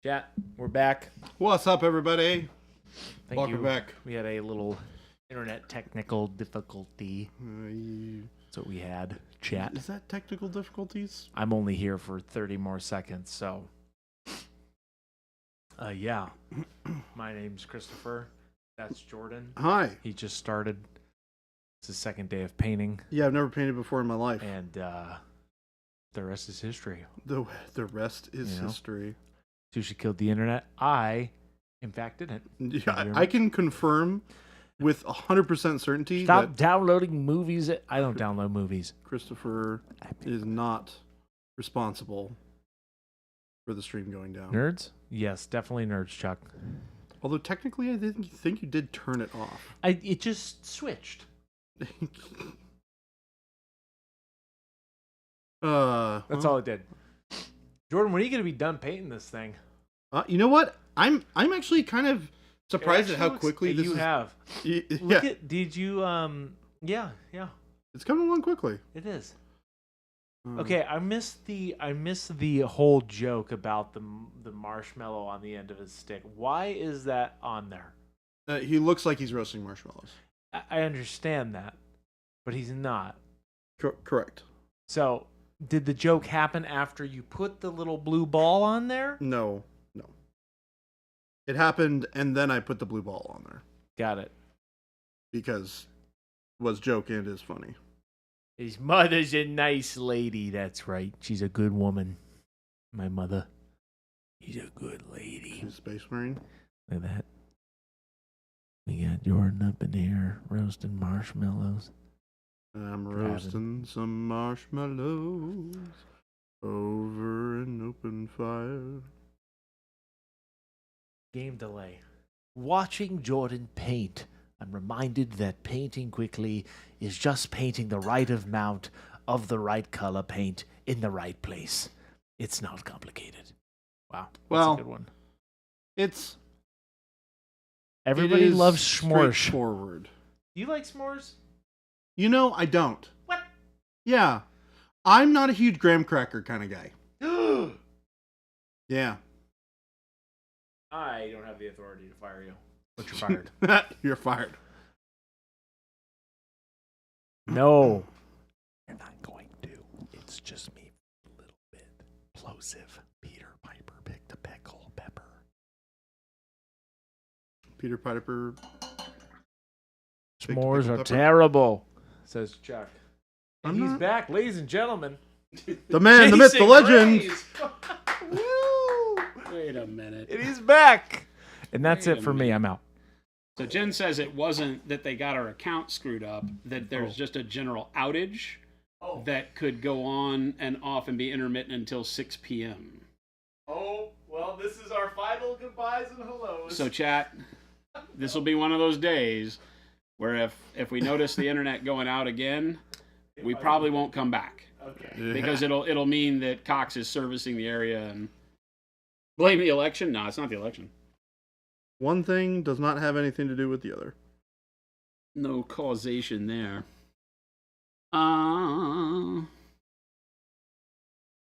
Chat, we're back. What's up, everybody? Welcome back. We had a little internet technical difficulty. That's what we had. Chat. Is that technical difficulties? I'm only here for 30 more seconds, so. Yeah. My name's Christopher. That's Jordan. Hi. He just started. It's his second day of painting. Yeah, I've never painted before in my life. And the rest is history. The rest is history. Sushi killed the internet. I, in fact, didn't. Yeah, I can confirm with 100% certainty Stop downloading movies. I don't download movies. Christopher is not responsible for the stream going down. Nerds? Yes, definitely nerds, Chuck. Although technically, I didn't think you did turn it off. It just switched. That's all it did. Jordan, when are you going to be done painting this thing? You know what? I'm actually kind of surprised at how quickly this you is. have. Yeah, Look at, did you yeah. it's coming along quickly. It is. Okay, I missed the whole joke about the marshmallow on the end of his stick. Why is that on there? He looks like he's roasting marshmallows. I understand that, but he's not. Correct. So, did the joke happen after you put the little blue ball on there? No. It happened, and then I put the blue ball on there. Got it. Because it was joke and is funny. His mother's a nice lady. That's right. She's a good woman. My mother. She's a good lady. She's a Space Marine. Look at that. We got Jordan up in here roasting marshmallows. I'm roasting some marshmallows over an open fire. Game delay. Watching Jordan paint, I'm reminded that painting quickly is just painting the right amount of the right color paint in the right place. It's not complicated. Wow. That's a good one. Everybody loves s'mores. Straightforward. You like s'mores? You know, I don't. What? Yeah. I'm not a huge graham cracker kind of guy. Yeah. I don't have the authority to fire you. But you're fired. You're fired. No. You're not going to. It's just me a little bit. Plosive. Peter Piper picked a pickle pepper. Peter Piper. S'mores are terrible, says Chuck. And he's not. back, ladies and gentlemen. The man, the myth, the legend. Woo! Wait a minute. And he's back. And that's Wait it a for me. minute. I'm out. So Jen says it wasn't that they got our account screwed up, that there's just a general outage that could go on and off and be intermittent until 6 p.m. Oh, well, this is our final goodbyes and hellos. So chat, this will be one of those days where if we notice the internet going out again, we probably won't come back. Okay. Because it'll mean that Cox is servicing the area and blame the election? No, it's not the election. One thing does not have anything to do with the other. No causation there. What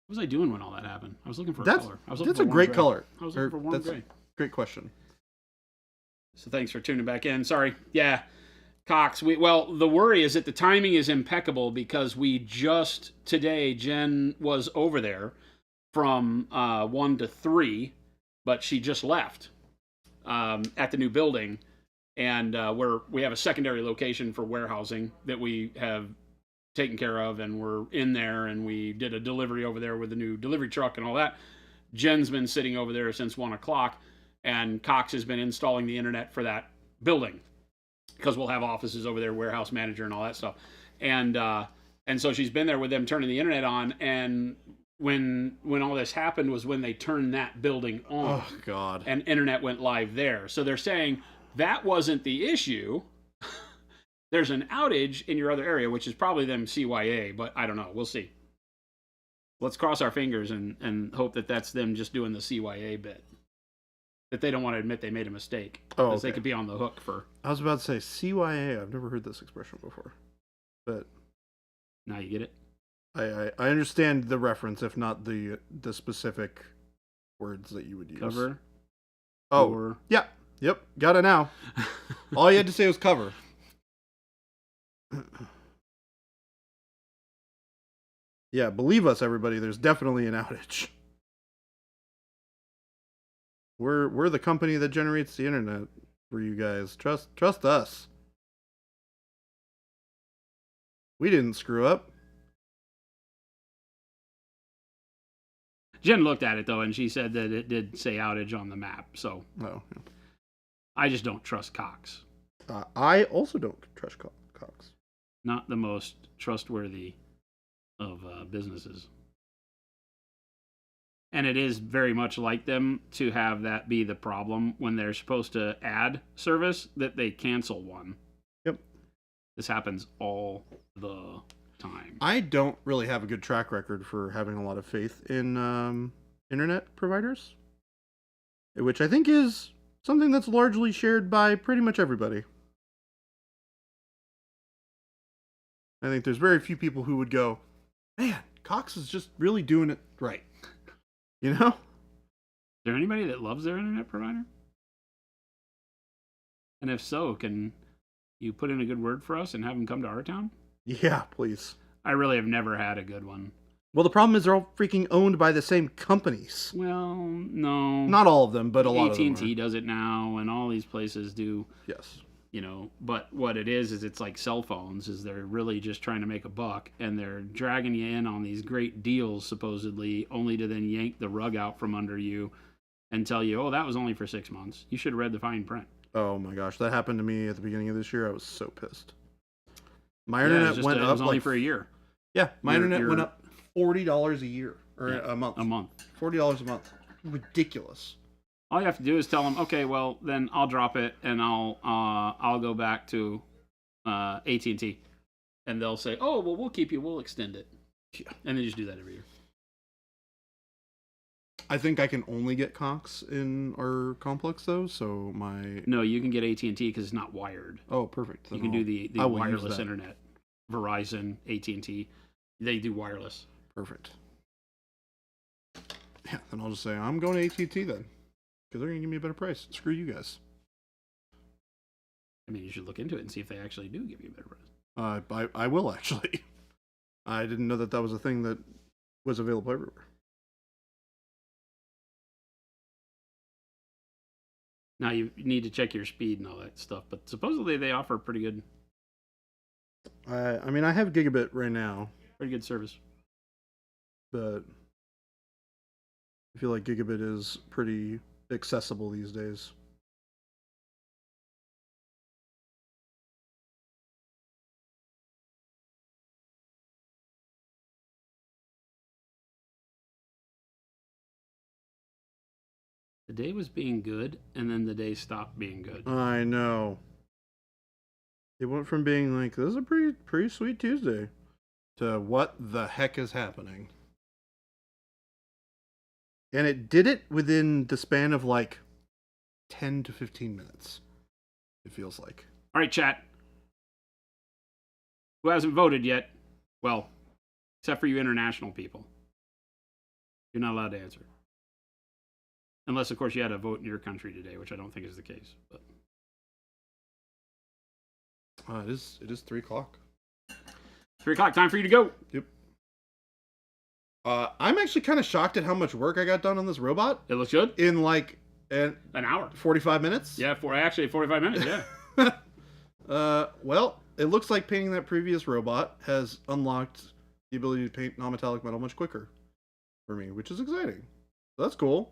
was I doing when all that happened? I was looking for a color. That's a great color. I was looking for warm gray. Great question. So thanks for tuning back in. Sorry. Yeah, Cox. The worry is that the timing is impeccable because we just today, Jen was over there from 1 to 3, but she just left at the new building, and we have a secondary location for warehousing that we have taken care of, and we're in there, and we did a delivery over there with the new delivery truck and all that. Jen's been sitting over there since 1 o'clock, and Cox has been installing the internet for that building because we'll have offices over there, warehouse manager and all that stuff. And so she's been there with them turning the internet on, and when all this happened was when they turned that building on. Oh, God. And internet went live there. So they're saying that wasn't the issue. There's an outage in your other area, which is probably them CYA, but I don't know. We'll see. Let's cross our fingers and hope that that's them just doing the CYA bit. That they don't want to admit they made a mistake. Because they could be on the hook for... I was about to say CYA. I've never heard this expression before. But... Now you get it? I understand the reference, if not the specific words that you would use. Cover. Oh, Or... yeah. Yep. Got it now. All you had to say was cover. Yeah, believe us, everybody. There's definitely an outage. We're the company that generates the internet for you guys. Trust us. We didn't screw up. Jen looked at it though, and she said that it did say outage on the map. So Oh, yeah. I just don't trust Cox. I also don't trust Cox. Not the most trustworthy of businesses. And it is very much like them to have that be the problem when they're supposed to add service, that they cancel one. Yep. This happens all the time. I don't really have a good track record for having a lot of faith in internet providers, which I think is something that's largely shared by pretty much everybody. I think there's very few people who would go, man, Cox is just really doing it right. You know? Is there anybody that loves their internet provider? And if so, can you put in a good word for us and have them come to our town? Yeah, please. I really have never had a good one. Well, the problem is they're all freaking owned by the same companies. Well, no. Not all of them, but a lot of them. AT&T does it now, and all these places do. Yes. You know, but what it is it's like cell phones, is they're really just trying to make a buck, and they're dragging you in on these great deals, supposedly, only to then yank the rug out from under you and tell you, oh, that was only for 6 months. You should have read the fine print. Oh my gosh, that happened to me at the beginning of this year. I was so pissed. My internet went up. It was only for a year. Yeah, my internet went up $40 a year, or a month. A month. $40 a month. Ridiculous. All you have to do is tell them, okay, well, then I'll drop it and I'll go back to AT&T, and they'll say, oh, well, we'll keep you, we'll extend it. Yeah. And they just do that every year. I think I can only get Cox in our complex though, so my... No, you can get AT&T because it's not wired. Oh, perfect. You can do the wireless internet. Verizon, AT&T, they do wireless. Perfect. Yeah, then I'll just say, I'm going to AT&T then. Because they're going to give me a better price. Screw you guys. I mean, you should look into it and see if they actually do give you a better price. I will, actually. I didn't know that was a thing that was available everywhere. Now, you need to check your speed and all that stuff, but supposedly they offer pretty good I mean, I have gigabit right now. Pretty good service. But I feel like gigabit is pretty accessible these days. The day was being good, and then the day stopped being good. I know. It went from being like, this is a pretty sweet Tuesday, to what the heck is happening? And it did it within the span of like 10 to 15 minutes, it feels like. All right, chat. Who hasn't voted yet? Well, except for you international people. You're not allowed to answer. Unless, of course, you had a vote in your country today, which I don't think is the case. But It is 3 o'clock. 3 o'clock, time for you to go. Yep. I'm actually kind of shocked at how much work I got done on this robot It looks good. in like An hour. 45 minutes. Yeah, actually 45 minutes, yeah. Well, it looks like painting that previous robot has unlocked the ability to paint non-metallic metal much quicker for me, which is exciting. So that's cool.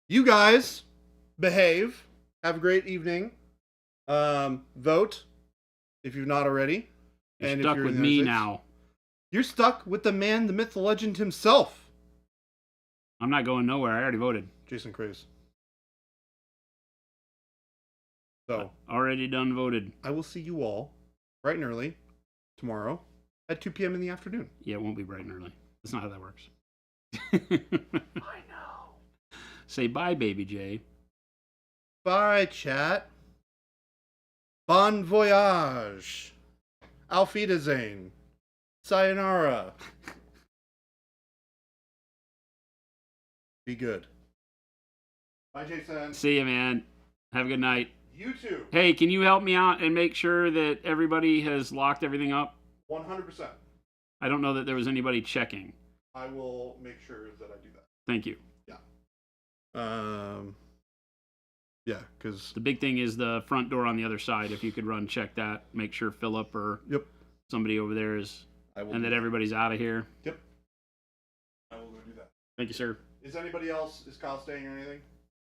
You guys behave. Have a great evening. Vote if you've not already. You're and stuck if you're with in the me United now. States, you're stuck with the man, the myth, the legend himself. I'm not going nowhere. I already voted. Jason Craze. So, Already done voted. I will see you all bright and early tomorrow at 2 p.m. in the afternoon. Yeah, it won't be bright and early. That's not how that works. I know. Say bye, baby J. Bye, chat. Bon voyage. Auf Wiedersehen. Sayonara. Be good. Bye, Jason. See you, man. Have a good night. You too. Hey, can you help me out and make sure that everybody has locked everything up? 100%. I don't know that there was anybody checking. I will make sure that I do that. Thank you. Yeah, because The big thing is the front door on the other side. If you could run check that, make sure Philip or somebody over there is, and that everybody's out of here. Yep. I will go do that. Thank you, sir. Is anybody else? Is Kyle staying or anything?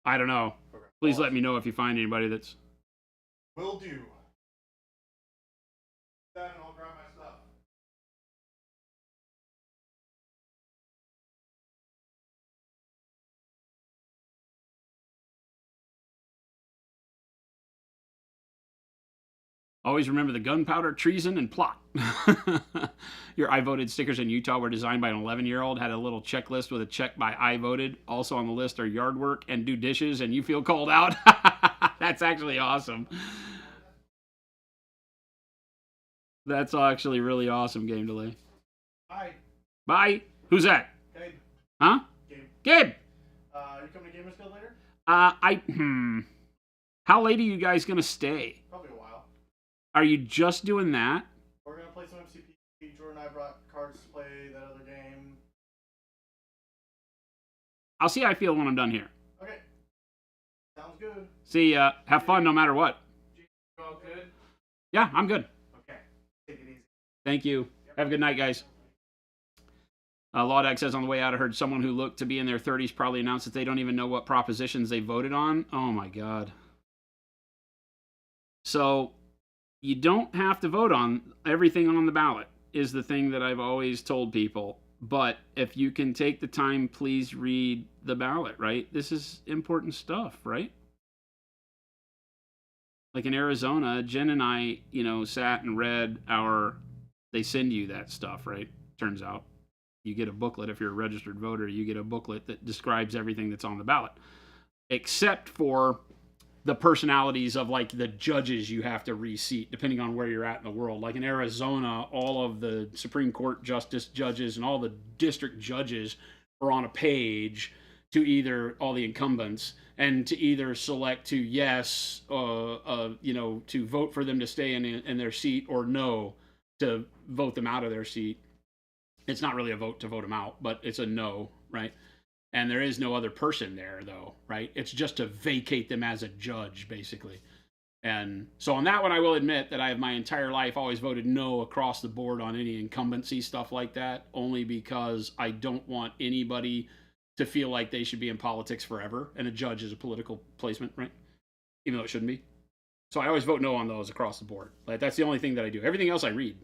I don't know. Okay. Please let me know if you find anybody that's. Will do. Then I'll grab my stuff. Always remember the gunpowder, treason, and plot. Your I voted stickers in Utah were designed by an 11-year-old. Had a little checklist with a check by I voted. Also on the list are yard work and do dishes, and you feel called out. That's actually awesome. That's actually really awesome, Game Delay. Hi. Bye. Who's that? Gabe. Huh? Gabe. Gabe. Are you coming to Gamers Guild later? How late are you guys gonna stay? Probably a while. Are you just doing that? We're gonna play some MCP. Jordan and I brought cards to play that other game. I'll see how I feel when I'm done here. Okay. Sounds good. See, have fun no matter what. You all good? Yeah, I'm good. Okay. Take it easy. Thank you. Have a good night, guys. Lawdak says on the way out, I heard someone who looked to be in their 30s probably announced that they don't even know what propositions they voted on. Oh my God. So you don't have to vote on everything on the ballot is the thing that I've always told people. But if you can take the time, please read the ballot, right? This is important stuff, right? Like in Arizona, Jen and I, sat and read they send you that stuff, right? Turns out. You get a booklet. If you're a registered voter, you get a booklet that describes everything that's on the ballot, except for the personalities of like the judges you have to reseat depending on where you're at in the world. Like in Arizona, all of the Supreme Court judges and all the district judges are on a page to either all the incumbents and to either select to yes, to vote for them to stay in their seat or no to vote them out of their seat. It's not really a vote to vote them out, but it's a no, right? And there is no other person there, though, right? It's just to vacate them as a judge, basically. And so on that one, I will admit that I have my entire life always voted no across the board on any incumbency stuff like that, only because I don't want anybody to feel like they should be in politics forever. And a judge is a political placement, right? Even though it shouldn't be. So I always vote no on those across the board. Like, that's the only thing that I do. Everything else I read.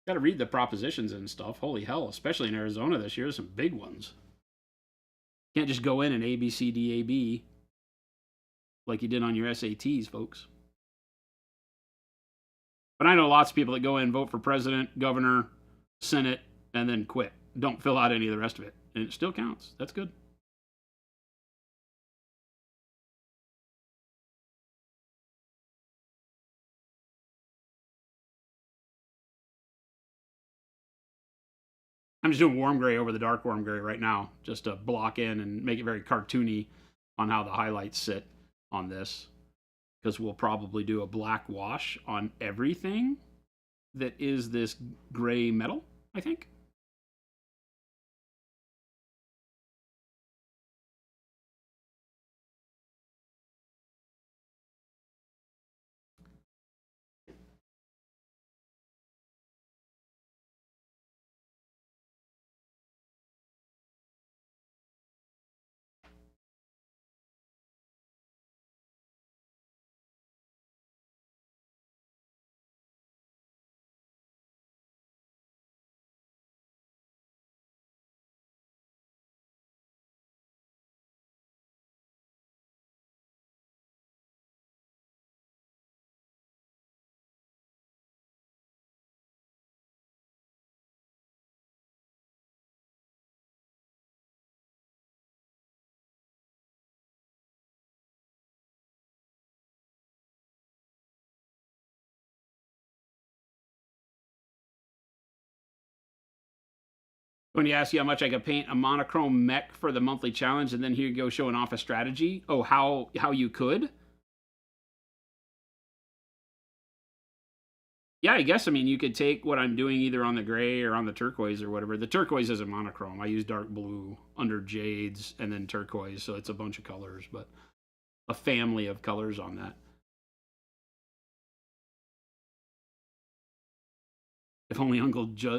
Got to read the propositions and stuff. Holy hell, especially in Arizona this year, some big ones. Can't just go in and A, B, C, D, A, B like you did on your SATs, folks. But I know lots of people that go in, vote for president, governor, senate, and then quit. Don't fill out any of the rest of it. And it still counts. That's good. I'm just doing warm gray over the dark warm gray right now, just to block in and make it very cartoony on how the highlights sit on this. Because we'll probably do a black wash on everything that is this gray metal, I think. When you ask you how much I could paint a monochrome mech for the monthly challenge, and then here you go showing off a strategy. Oh, how you could? Yeah, I guess. I mean, you could take what I'm doing either on the gray or on the turquoise or whatever. The turquoise is a monochrome. I use dark blue under jades and then turquoise, so it's a bunch of colors, but a family of colors on that. If only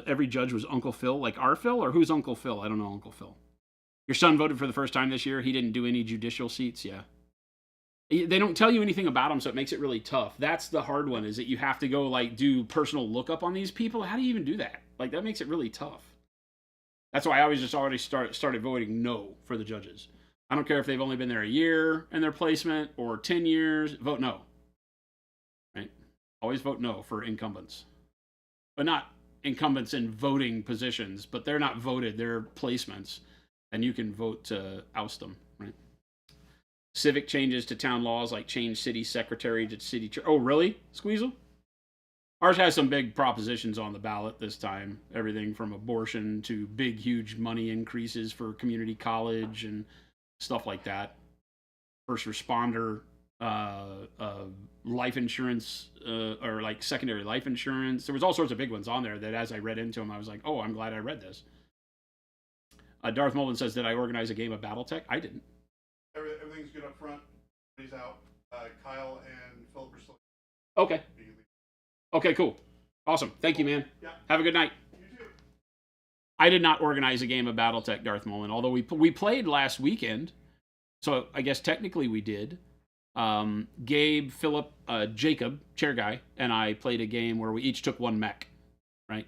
every judge was Uncle Phil, like our Phil, or who's Uncle Phil? I don't know Uncle Phil. Your son voted for the first time this year. He didn't do any judicial seats. Yeah. They don't tell you anything about them, so it makes it really tough. That's the hard one, is that you have to go like do personal lookup on these people. How do you even do that? Like, that makes it really tough. That's why I always just already started voting no for the judges. I don't care if they've only been there a year in their placement or 10 years. Vote no. Right? Always vote no for incumbents. But not incumbents in voting positions, but they're not voted, they're placements. And you can vote to oust them, right? Civic changes to town laws, like change city secretary to city chair. Oh, really, Squeezle? Ours has some big propositions on the ballot this time. Everything from abortion to big, huge money increases for community college and stuff like that. First responder, life insurance, or like secondary life insurance. There was all sorts of big ones on there that as I read into them, I was like, oh, I'm glad I read this. Darth Mullen says, did I organize a game of Battletech? I didn't. Everything's good up front. He's out. Kyle and Philip are still. Okay. Okay, cool. Awesome. Thank you, man. Yeah. Have a good night. You too. I did not organize a game of Battletech, Darth Mullen, although we played last weekend. So I guess technically we did. Gabe, Philip, Jacob, chair guy, and I played a game where we each took one mech, right?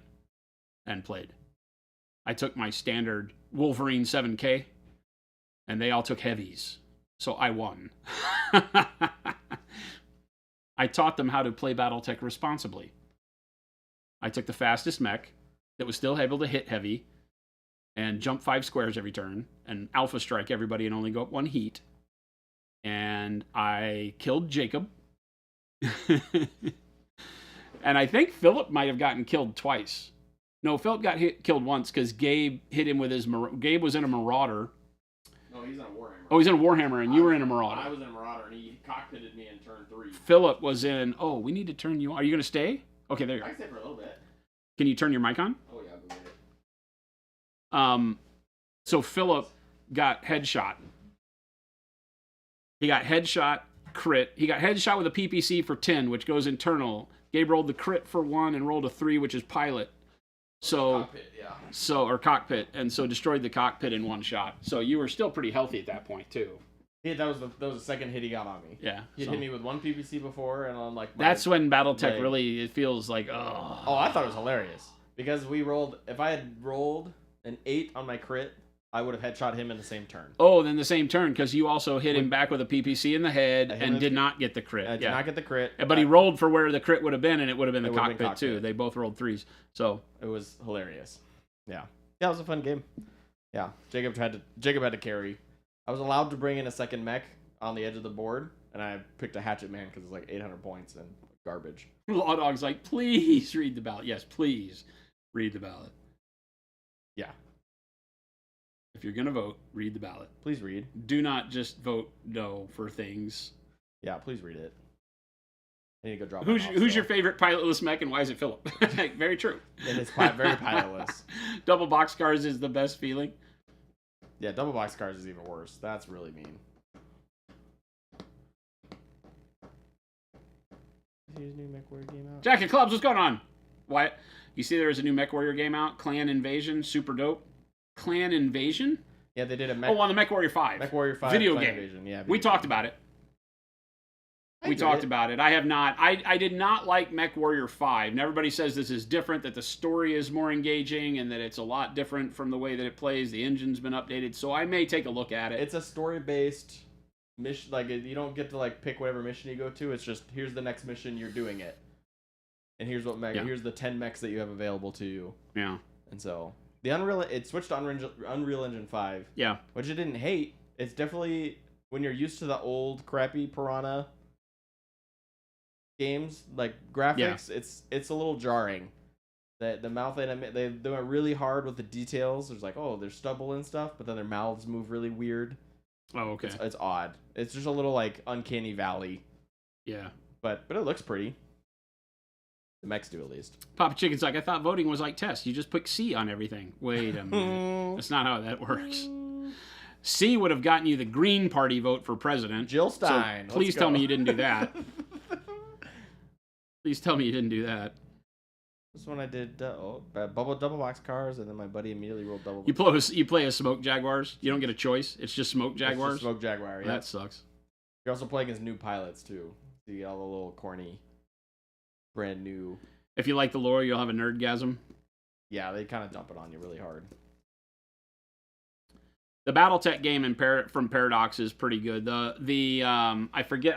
And played. I took my standard Wolverine 7K, and they all took heavies. So I won. I taught them how to play Battletech responsibly. I took the fastest mech that was still able to hit heavy and jump 5 squares every turn and alpha strike everybody and only go up 1 heat. And I killed Jacob. And I think Philip might have gotten killed twice. No, Philip got killed once because Gabe hit him with his... Gabe was in a Marauder. No, he's in a Warhammer. Oh, he's in a Warhammer, and you were in a Marauder. I was in a Marauder, and he cockpitted me in turn 3. Philip was in... Oh, we need to turn you on. Are you going to stay? Okay, there you I are. can stay for a little bit. Can you turn your mic on? Oh, yeah, I'll go get it. So Philip got headshot. He got headshot, crit. He got headshot with a PPC for 10, which goes internal. Gabe rolled the crit for 1 and rolled a 3, which is pilot. So, Cockpit, yeah. or cockpit, and so destroyed the cockpit in 1 shot. So you were still pretty healthy at that point too. Yeah, that was the second hit he got on me. Yeah, He hit me with 1 PPC before, and on like that's when BattleTech leg. really it feels like Oh, I thought it was hilarious because we rolled. If I had rolled an 8 on my crit, I would have headshot him in the same turn. Oh, then the same turn because you also hit him back with a PPC in the head and did not get the crit. I did not get the crit, but he rolled for where the crit would have been, and it would have been the It would have been cockpit too. cockpit. They both rolled 3s, so it was hilarious. Yeah, it was a fun game. Yeah, Jacob had to carry. I was allowed to bring in a second mech on the edge of the board, and I picked a Hatchet Man because it's like 800 points and garbage. Law Dog's like, please read the ballot. Yes, please read the ballot. Yeah. If you're gonna vote, read the ballot. Please read. Do not just vote no for things. Yeah, please read it. I need to go drop. Who's your favorite pilotless mech and why is it Philip? Very true. It is very pilotless. Double boxcars is the best feeling. Yeah, double boxcars is even worse. That's really mean. Is new MechWarrior game out? Jacket Clubs, what's going on? Wyatt, you see there's a new MechWarrior game out? Clan Invasion, super dope. Clan Invasion? Yeah, they did a on the MechWarrior 5. MechWarrior 5 video Clan game. Invasion. Yeah, We talked about it. We talked about it. I have not. I did not like MechWarrior 5. And everybody says this is different, that the story is more engaging, and that it's a lot different from the way that it plays. The engine's been updated, so I may take a look at it. It's a story-based mission. Like, you don't get to like pick whatever mission you go to. It's just, here's the next mission, you're doing it. And here's what here's the 10 mechs that you have available to you. Yeah. And so, it switched to Unreal Engine 5. Yeah. Which I didn't hate. It's definitely, when you're used to the old crappy Piranha games, like graphics, it's a little jarring The mouth they went really hard with the details. There's like, oh, there's stubble and stuff, but then their mouths move really weird. Oh, okay. It's odd. It's just a little like uncanny valley. Yeah. But it looks pretty. The mechs do, at least. Papa Chicken's like, I thought voting was like tests. You just pick C on everything. Wait a minute. That's not how that works. C would have gotten you the Green Party vote for president. Jill Stein. So please tell me you didn't do that. Please tell me you didn't do that. This one I did double box cars, and then my buddy immediately rolled double. You play as Smoke Jaguars. You don't get a choice. It's just Smoke Jaguars. It's just Smoke Jaguar. Yeah. That sucks. You also play against new pilots too. So you get all the little corny, brand new. If you like the lore, you'll have a nerdgasm. Yeah, they kind of dump it on you really hard. The BattleTech game from Paradox is pretty good. I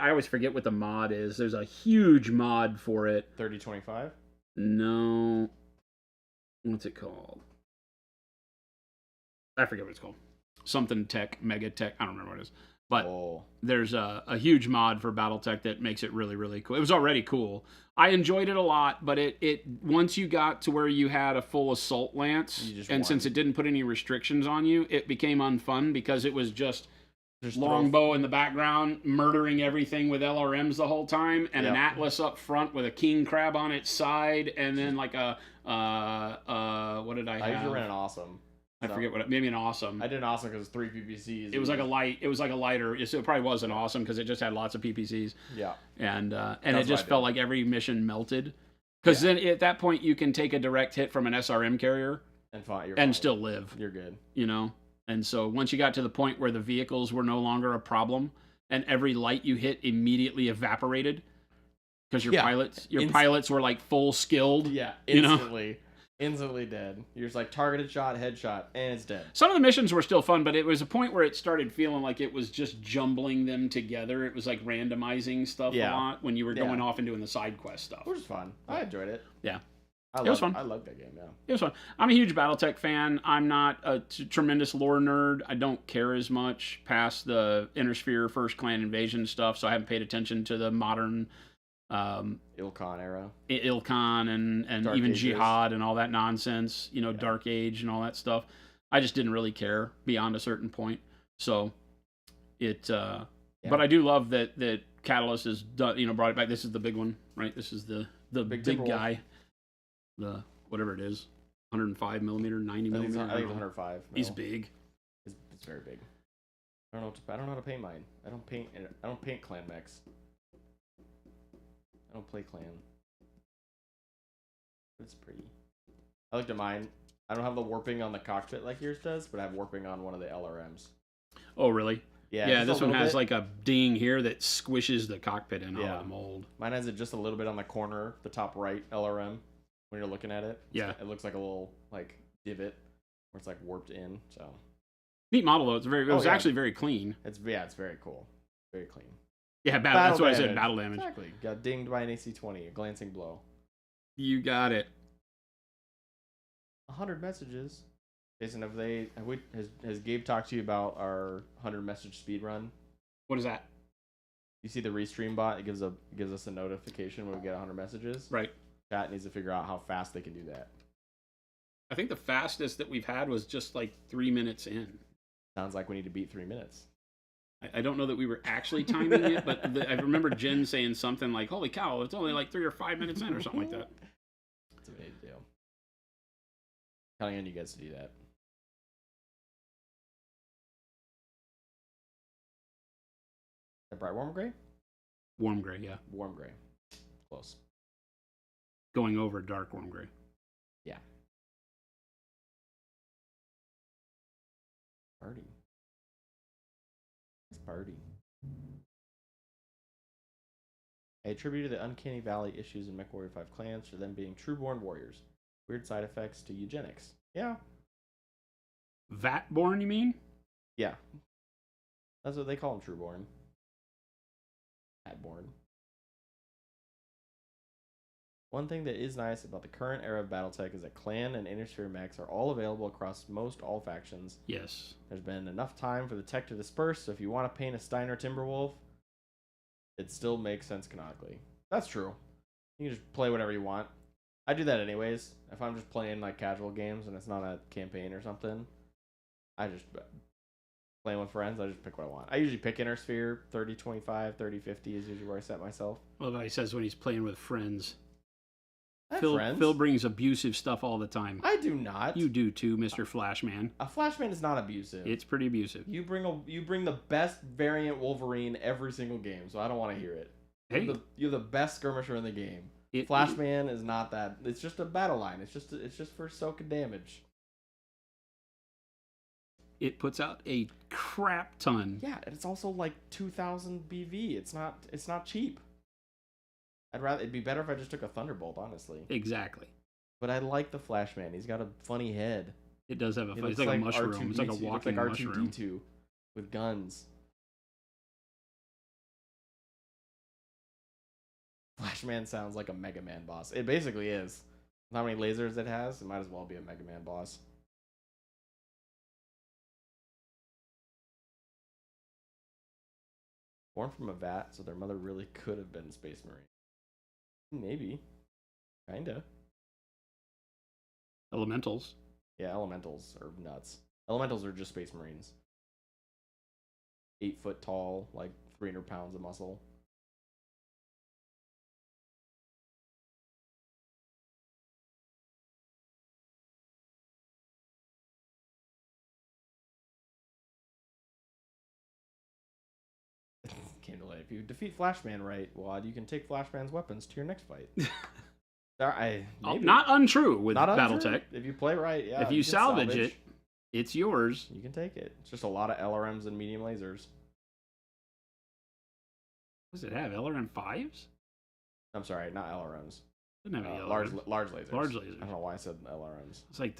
always forget what the mod is. There's a huge mod for it. 3025. No. What's it called? I forget what it's called. Something Tech, Mega Tech. I don't remember what it is. But there's a huge mod for BattleTech that makes it really, really cool. It was already cool. I enjoyed it a lot, but it once you got to where you had a full assault lance, and since it didn't put any restrictions on you, it became unfun because it was just longbow in the background, murdering everything with LRMs the whole time, and an Atlas up front with a king crab on its side, and then like a what did I have? I usually ran an awesome. I forget maybe an awesome. I did an awesome because it was 3 PPCs. It was like a light. It was like a lighter. It probably was an awesome because it just had lots of PPCs. Yeah. And it just felt like every mission melted. Because then at that point you can take a direct hit from an SRM carrier and still live. You're good. You know. And so once you got to the point where the vehicles were no longer a problem, and every light you hit immediately evaporated, because your pilots were like full skilled. Yeah. Instantly. Instantly dead. You're just like targeted shot, headshot, and it's dead. Some of the missions were still fun, but it was a point where it started feeling like it was just jumbling them together. It was like randomizing stuff a lot when you were going off and doing the side quest stuff. Which was fun. I enjoyed it. Yeah. It was fun. I loved that game, yeah. It was fun. I'm a huge BattleTech fan. I'm not a tremendous lore nerd. I don't care as much past the Inner First Clan Invasion stuff, so I haven't paid attention to the modern Ilkhan era. Ilkhan and Dark even Ages. Jihad and all that nonsense, Dark Age and all that stuff. I just didn't really care beyond a certain point. So but I do love that Catalyst has done, brought it back. This is the big one, right? This is the big guy. The whatever it is, 105 millimeter, 90 millimeter. I think it's 105. He's big. It's very big. I don't know how to paint mine. I don't paint clan mechs. I don't play clan. It's pretty. I looked at mine. I don't have the warping on the cockpit like yours does, but I have warping on one of the LRMs. Oh, really? Yeah. This one has like a ding here that squishes the cockpit in all the mold. Mine has it just a little bit on the corner, the top right LRM. When you're looking at it, it looks like a little like divot where it's like warped in. So neat model though. It was actually very clean. It's very cool, very clean. Yeah, that's what I said. Battle damage. Exactly. Got dinged by an AC-20, a glancing blow. You got it. 100 messages. Jason, has Gabe talked to you about our 100 message speed run? What is that? You see the restream bot? It gives us a notification when we get 100 messages. Right. Chat needs to figure out how fast they can do that. I think the fastest that we've had was just like 3 minutes in. Sounds like we need to beat 3 minutes. I don't know that we were actually timing it, but I remember Jen saying something like, holy cow, it's only like 3 or 5 minutes in or something like that. That's what we need to do. Counting on you guys to do that. That bright warm gray? Warm gray, yeah. Warm gray. Close. Going over dark warm gray. Yeah. Party. It's party. I attributed the Uncanny Valley issues in MechWarrior 5 clans to them being true-born warriors. Weird side effects to eugenics. Yeah. Vatborn, you mean? Yeah. That's what they call them, true-born. Vatborn. One thing that is nice about the current era of BattleTech is that Clan and Innersphere mechs are all available across most all factions. Yes. There's been enough time for the tech to disperse, so if you want to paint a Steiner Timberwolf, it still makes sense canonically. That's true. You can just play whatever you want. I do that anyways. If I'm just playing like casual games and it's not a campaign or something, I just playing with friends. I just pick what I want. I usually pick Inner Sphere. 30-25, 30-50 is usually where I set myself. Well, he says when he's playing with friends. I have Phil, friends. Phil brings abusive stuff all the time. I do not. You do too, Mr. Flashman. A Flashman is not abusive. It's pretty abusive. You bring the best variant Wolverine every single game, so I don't want to hear it. Hey, You're the best skirmisher in the game. it, Flashman is not that. It's just a battle line. It's just for soak and damage. it puts out a crap ton. Yeah, and it's also like 2,000 BV. It's not cheap. It'd be better if I just took a Thunderbolt, honestly. Exactly. But I like the Flashman. He's got a funny head. It does have a. He It's looks like a mushroom. It's like a R2-D2. He looks walking like mushroom. R2-D2 with guns. Flashman sounds like a Mega Man boss. It basically is. How many lasers it has? It might as well be a Mega Man boss. Born from a vat, so their mother really could have been Space Marine. Maybe. Kinda. Elementals. Yeah, elementals are nuts. Elementals are just Space Marines. 8 foot tall, like 300 pounds of muscle. Candlelight. If you defeat Flashman right, Wad, you can take Flashman's weapons to your next fight. Maybe. Not untrue with Not BattleTech. untrue. If you play right, yeah. If you can salvage it, it's yours. you can take it. It's just a lot of LRMs and medium lasers. What does it have? LRM 5s? I'm sorry, not LRMs. Doesn't have any Large LRMs. lasers. Large lasers. I don't know why I said LRMs. It's like